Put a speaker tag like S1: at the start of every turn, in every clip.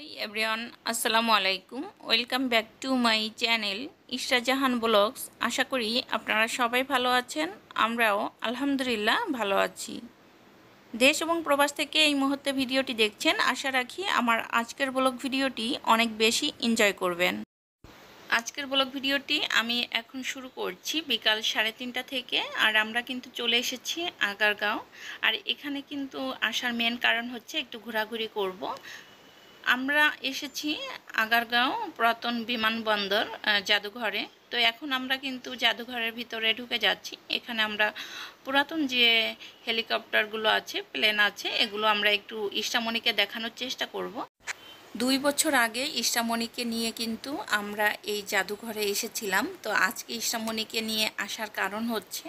S1: High everyone, আসসালামু আলাইকুম। Welcome back to my channel Ishra Jahan vlogs. আশা করি আপনারা সবাই ভালো আছেন। আমরাও আলহামদুলিল্লাহ ভালো আছি। দেশ এবং প্রবাস থেকে এই মুহূর্তে ভিডিওটি দেখছেন, আশা রাখি আমার আজকের ব্লগ ভিডিওটি অনেক বেশি এনজয় করবেন। আজকের ব্লগ ভিডিওটি আমি এখন শুরু করছি বিকাল 3:30 থেকে। আর আমরা কিন্তু চলে এসেছি আগারগাঁও। আর এখানে কিন্তু আসার মেন কারণ হচ্ছে একটু ঘোরাঘুরি করব। আমরা এসেছি আগারগাঁও পুরাতন বিমানবন্দর জাদুঘরে। তো এখন আমরা কিন্তু জাদুঘরের ভিতরে ঢুকে যাচ্ছি। এখানে আমরা পুরাতন যে হেলিকপ্টারগুলো আছে, প্লেন আছে, এগুলো আমরা একটু ইষ্টামণিকে দেখানোর চেষ্টা করব। 2 বছর আগে ইষ্টামণিকে নিয়ে কিন্তু আমরা এই জাদুঘরে এসেছিলাম। তো আজকে ইষ্টামণিকে নিয়ে আসার কারণ হচ্ছে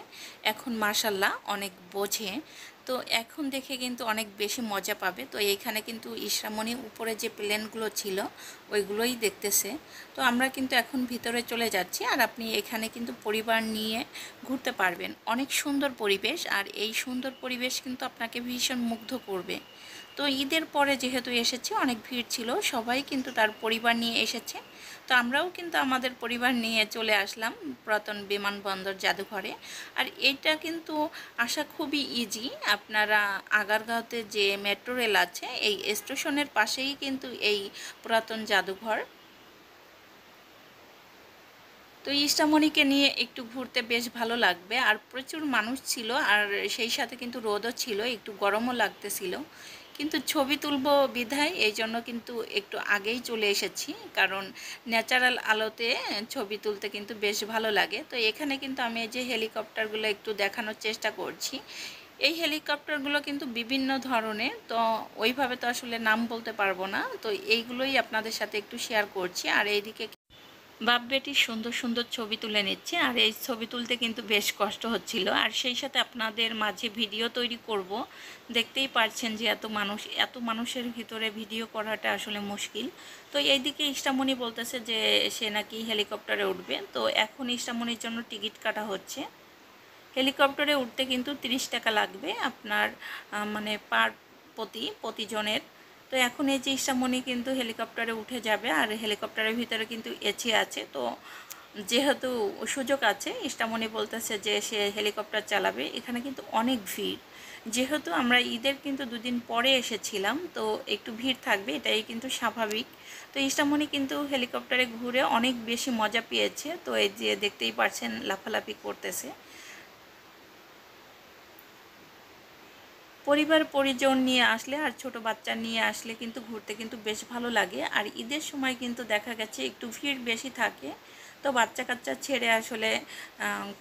S1: এখন মাশাল্লাহ অনেক বোঝে, তো এখন দেখে কিন্তু অনেক বেশি মজা পাবে। তো এইখানে কিন্তু ইষ্টামণি উপরে যে প্লেনগুলো ছিল ওইগুলোই দেখতেছে। তো আমরা কিন্তু এখন ভিতরে চলে যাচ্ছি। আর আপনি এখানে কিন্তু পরিবার নিয়ে ঘুরতে পারবেন। অনেক সুন্দর পরিবেশ, আর এই সুন্দর পরিবেশ কিন্তু আপনাকে ভীষণ মুগ্ধ করবে। তো ঈদের পরে যেহেতু এসেছে, অনেক ভিড় ছিল, সবাই কিন্তু তার পরিবার নিয়ে এসেছে। তো আমরাও কিন্তু আমাদের পরিবার নিয়ে চলে আসলাম পুরাতন বিমানবন্দর জাদুঘরে। আর এইটা কিন্তু আসা খুবই ইজি। আপনারা আগারগাঁওতে যে মেট্রো রেল আছে, এই স্টেশনের পাশেই কিন্তু এই পুরাতন জাদুঘর। তো ইষ্টামণিকে নিয়ে একটু ঘুরতে বেশ ভালো লাগবে। আর প্রচুর মানুষ ছিল, আর সেই সাথে কিন্তু রোদও ছিল, একটু গরমও লাগতেছিল। কিন্তু ছবি তুলব বিধায় এই জন্য কিন্তু একটু আগেই চলে এসেছি, কারণ ন্যাচারাল আলোতে ছবি তুলতে কিন্তু বেশ ভালো লাগে। তো এখানে কিন্তু আমি এই যে হেলিকপ্টারগুলো একটু দেখানোর চেষ্টা করছি। এই হেলিকপ্টারগুলো কিন্তু বিভিন্ন ধরনের, তো ওইভাবে তো আসলে নাম বলতে পারবো না। তো এইগুলোই আপনাদের সাথে একটু শেয়ার করছি। আর এইদিকে বাপ বেটি সুন্দর সুন্দর ছবি তুলে নিচ্ছে। আর এই ছবি তুলতে কিন্তু বেশ কষ্ট হচ্ছিল। আর সেই সাথে আপনাদের মাঝে ভিডিও তৈরি করব। দেখতেই পারছেন যে এত মানুষের ভিতরে ভিডিও করাটা আসলে মুশকিল। তো এইদিকে ইষ্টামণি বলতেছে যে সে নাকি হেলিকপ্টারে উঠবে। তো এখন ইষ্টামণির জন্য টিকিট কাটা হচ্ছে। হেলিকপ্টারে উঠতে কিন্তু 30 টাকা লাগবে আপনার, মানে প্রতিজনের। তো এখন এই যে ইষ্টামণি কিন্তু হেলিকপ্টারে উঠে যাবে। আর হেলিকপ্টারের ভিতরে কিন্তু এসি আছে। তো যেহেতু সুযোগ আছে, ইষ্টামণি বলতেছে যে সে হেলিকপ্টার চালাবে। এখানে কিন্তু অনেক ভিড়, যেহেতু আমরা ঈদের কিন্তু 2 দিন পরে এসেছিলাম, তো একটু ভিড় থাকবে, এটাই কিন্তু স্বাভাবিক। তো ইষ্টামণি কিন্তু হেলিকপ্টারে ঘুরে অনেক বেশি মজা পেয়েছে। তো এই যে দেখতেই পাচ্ছেন লাফালাফি করতেছে। পরিবার পরিজন নিয়ে আসলে আর ছোট বাচ্চা নিয়ে আসলে কিন্তু ঘুরতে কিন্তু বেশ ভালো লাগে। আর ঈদের সময় কিন্তু দেখা গেছে একটু ভিড় বেশি থাকে। তো বাচ্চা কাচ্চা ছেড়ে আসলে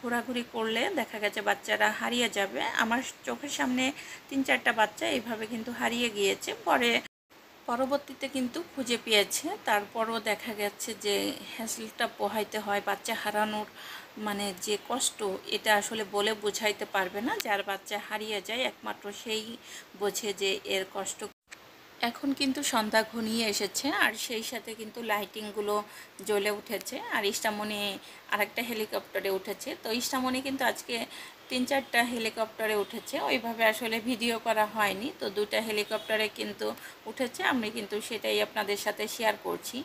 S1: ঘোরাঘুরি করলে দেখা গেছে বাচ্চারা হারিয়ে যাবে। আমার চোখের সামনে 3-4টা বাচ্চা এইভাবে কিন্তু হারিয়ে গিয়েছে। পরবর্তীতে কিন্তু খুঁজে পেয়েছে। তারপরও দেখা গেছে যে হ্যাসেলটা পোহাইতে হয়, বাচ্চা হারানোর মানে যে কষ্ট, এটা আসলে বলে বোঝাইতে পারবে না। যার বাচ্চা হারিয়ে যায় একমাত্র সেই বোঝে যে এর কষ্ট। এখন কিন্তু সন্ধ্যা ঘনিয়ে এসেছে, আর সেই সাথে কিন্তু লাইটিংগুলো জ্বলে উঠেছে। আর ইষ্টামণি আরেকটা হেলিকপ্টারে উঠেছে। তো ইষ্টামণি কিন্তু আজকে 3-4টা হেলিকপ্টারে উঠেছে, ওইভাবে আসলে ভিডিও করা হয়নি। তো 2টা হেলিকপ্টারে কিন্তু উঠেছে, আমি কিন্তু সেটাই আপনাদের সাথে শেয়ার করছি।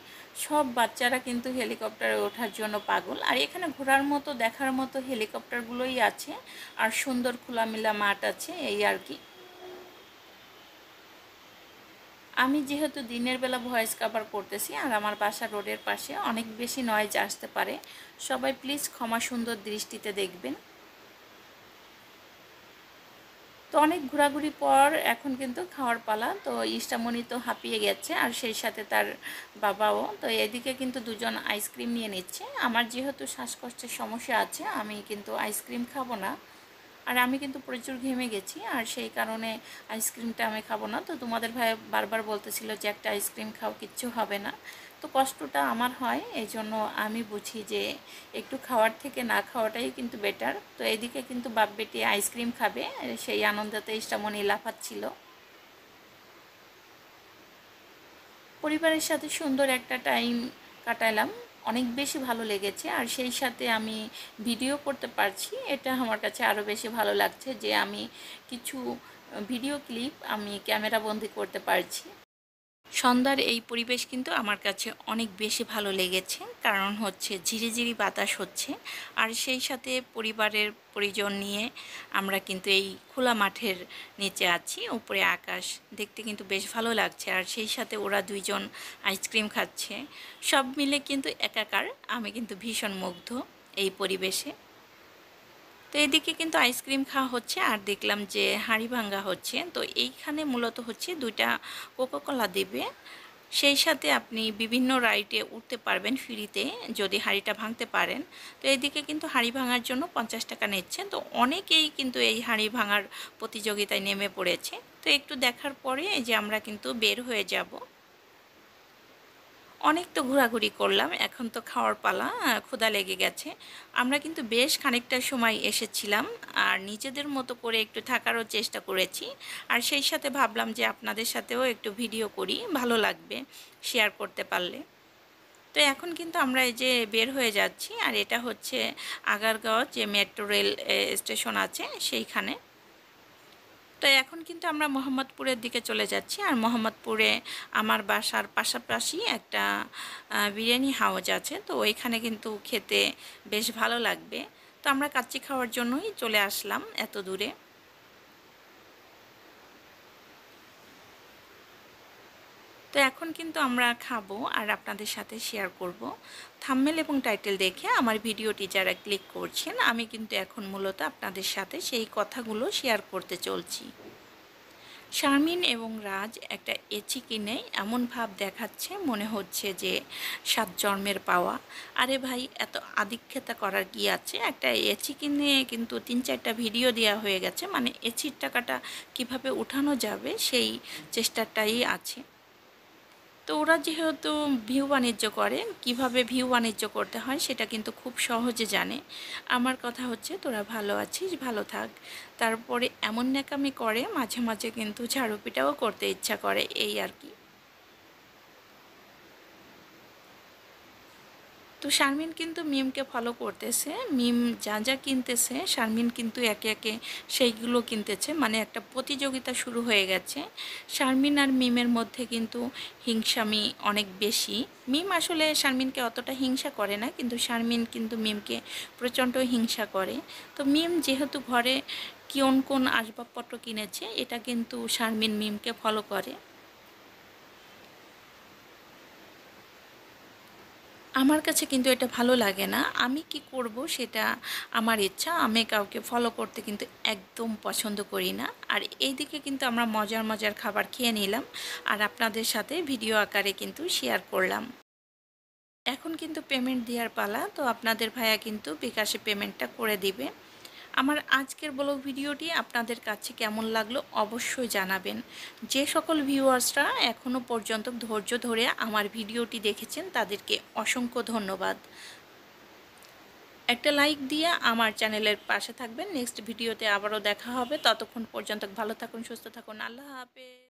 S1: সব বাচ্চারা কিন্তু হেলিকপ্টারে ওঠার জন্য পাগল। আর এখানে ঘোরার মতো দেখার মতো হেলিকপ্টারগুলোই আছে, আর সুন্দর খোলামেলা মাঠ আছে, এই আর কি। আমি যেহেতু দিনের বেলা ভয়েস কভার করতেছি, আর আমার বাসা রোডের পাশে, অনেক বেশি নয়েজ আসতে পারে। সবাই প্লিজ ক্ষমা সুন্দর দৃষ্টিতে দেখবেন। তো অনেক ঘোরাঘুরি পর এখন কিন্তু খাওয়ার পালা। তো ইষ্টামণি তো হাঁপিয়ে গেছে, আর সেই সাথে তার বাবাও। তো এদিকে কিন্তু দুজন আইসক্রিম নিয়ে নিচ্ছে। আমার যেহেতু শ্বাসকষ্টের সমস্যা আছে, আমি কিন্তু আইসক্রিম খাবো না। আর আমি কিন্তু প্রচুর ঘেমে গেছি, আর সেই কারণে আইসক্রিমটা আমি খাবো না। তো তোমাদের ভাই বারবার বলতেছিল যে একটা আইসক্রিম খাও, কিচ্ছু হবে না। তো কষ্টটা আমার হয়, এই জন্য আমি বুঝি যে একটু খাওয়ার থেকে না খাওয়াটাই কিন্তু বেটার। তো এদিকে কিন্তু বাপ বেটি আইসক্রিম খাবে, সেই আনন্দতে ইষ্টামণি লাফাচ্ছিল। পরিবারের সাথে সুন্দর একটা টাইম কাটালাম, অনেক বেশি ভালো লেগেছে। আর সেই সাথে আমি ভিডিও করতে পারছি, এটা আমার কাছে আরও বেশি ভালো লাগছে যে আমি কিছু ভিডিও ক্লিপ আমি ক্যামেরা বন্দি করতে পারছি। সন্ধ্যার এই পরিবেশ কিন্তু আমার কাছে অনেক বেশি ভালো লেগেছে, কারণ হচ্ছে ঝিরিঝিরি বাতাস হচ্ছে আর সেই সাথে পরিবারের পরিজন নিয়ে আমরা কিন্তু এই খোলা মাঠের নিচে আছি, উপরে আকাশ দেখতে কিন্তু বেশ ভালো লাগছে। আর সেই সাথে ওরা দুইজন আইসক্রিম খাচ্ছে, সব মিলে কিন্তু একাকার। আমি কিন্তু ভীষণ মুগ্ধ এই পরিবেশে। তো এদিকে কিন্তু আইসক্রিম খাওয়া হচ্ছে আর দেখলাম যে হাঁড়ি ভাঙ্গা হচ্ছে। তো এইখানে মূলত হচ্ছে 2টা কোকাকোলা দেবে, সেই সাথে আপনি বিভিন্ন রাইডে উঠতে পারবেন ফ্রিতে যদি হাঁড়িটা ভাঙতে পারেন। তো এদিকে কিন্তু হাঁড়ি ভাঙার জন্য 50 টাকা নিচ্ছে। তো অনেকেই কিন্তু এই হাঁড়ি ভাঙার প্রতিযোগিতায় নেমে পড়েছে। তো একটু দেখার পরে এই যে আমরা কিন্তু বের হয়ে যাব। অনেক তো ঘোরাঘুরি করলাম, এখন তো খাওয়ার পালা, ক্ষুধা লেগে গেছে। আমরা কিন্তু বেশ খানিকটা সময় এসেছিলাম আর নিজেদের মতো করে একটু থাকারও চেষ্টা করেছি। আর সেই সাথে ভাবলাম যে আপনাদের সাথেও একটু ভিডিও করি, ভালো লাগবে শেয়ার করতে পারলে। তো এখন কিন্তু আমরা এই যে বের হয়ে যাচ্ছি আর এটা হচ্ছে আগারগাঁও যে মেট্রো রেল স্টেশন আছে সেইখানে। তো এখন কিন্তু আমরা মোহাম্মদপুরের দিকে চলে যাচ্ছি আর মোহাম্মদপুরে আমার বাসার পাশাপাশি একটা বিরিয়ানি হাউস আছে, তো ওইখানে কিন্তু খেতে বেশ ভালো লাগবে। তো আমরা কাচ্চি খাওয়ার জন্যই চলে আসলাম এত দূরে। তো এখন কিন্তু আমরা খাবো আর আপনাদের সাথে শেয়ার করব। থাম্বনেল এবং টাইটেল দেখে আমার ভিডিওটি যারা ক্লিক করছেন, আমি কিন্তু এখন মূলত আপনাদের সাথে সেই কথাগুলো শেয়ার করতে চলছি। শারমিন এবং রাজ একটা এচি কিনে এমন ভাব দেখাচ্ছে মনে হচ্ছে যে 7 জন্মের পাওয়া। আরে ভাই, এত আদিক্ষেতা করার কি আছে? একটা এচি কিনে কিন্তু 3-4টা ভিডিও দেওয়া হয়ে গেছে, মানে এচির টাকাটা কিভাবে উঠানো যাবে সেই চেষ্টাটাই আছে। তো ওরা যেহেতু ভিউ বাণিজ্য করে, কিভাবে ভিউ বাণিজ্য করতে হয় সেটা কিন্তু খুব সহজে জানে। আমার কথা হচ্ছে তোরা ভালো আছিস, ভালো থাক। তারপরে এমন ন্যাকামি করে মাঝে মাঝে কিন্তু ঝাড়ুপিটাও করতে ইচ্ছা করে, এই আর কি। তো শারমিন কিন্তু মিমকে ফলো করতেছে, মিম যা যা কিনতেছে শারমিন কিন্তু একে একে সেইগুলো কিনতেছে, মানে একটা প্রতিযোগিতা শুরু হয়ে গেছে শারমিন আর মিমের মধ্যে। কিন্তু হিংসামি অনেক বেশি। মিম আসলে শারমিনকে অতটা হিংসা করে না, কিন্তু শারমিন কিন্তু মিমকে প্রচণ্ড হিংসা করে। তো মিম যেহেতু ঘরে কোন কোন আসবাবপত্র কিনেছে এটা কিন্তু শারমিন মিমকে ফলো করে। আমার কাছে কিন্তু এটা ভালো লাগে না। আমি কি করব সেটা আমার ইচ্ছা। আমি কাউকে ফলো করতে কিন্তু একদম পছন্দ করি না। আর এইদিকে কিন্তু আমরা মজার মজার খাবার খেয়ে নিলাম আর আপনাদের সাথে ভিডিও আকারে কিন্তু শেয়ার করলাম। এখন কিন্তু পেমেন্ট দেওয়ার পালা। তো আপনাদের ভাইয়া কিন্তু বিকাশে পেমেন্টটা করে দিবে। আমার আজকের ব্লগ ভিডিওটি আপনাদের কাছে কেমন লাগলো অবশ্যই জানাবেন। যে সকল ভিউয়ার্সরা এখনও পর্যন্ত ধৈর্য ধরে আমার ভিডিওটি দেখেছেন তাদেরকে অসংখ্য ধন্যবাদ। একটা লাইক দিয়ে আমার চ্যানেলের পাশে থাকবেন। নেক্সট ভিডিওতে আবারও দেখা হবে। ততক্ষণ পর্যন্ত ভালো থাকুন, সুস্থ থাকুন। আল্লাহ হাফেজ।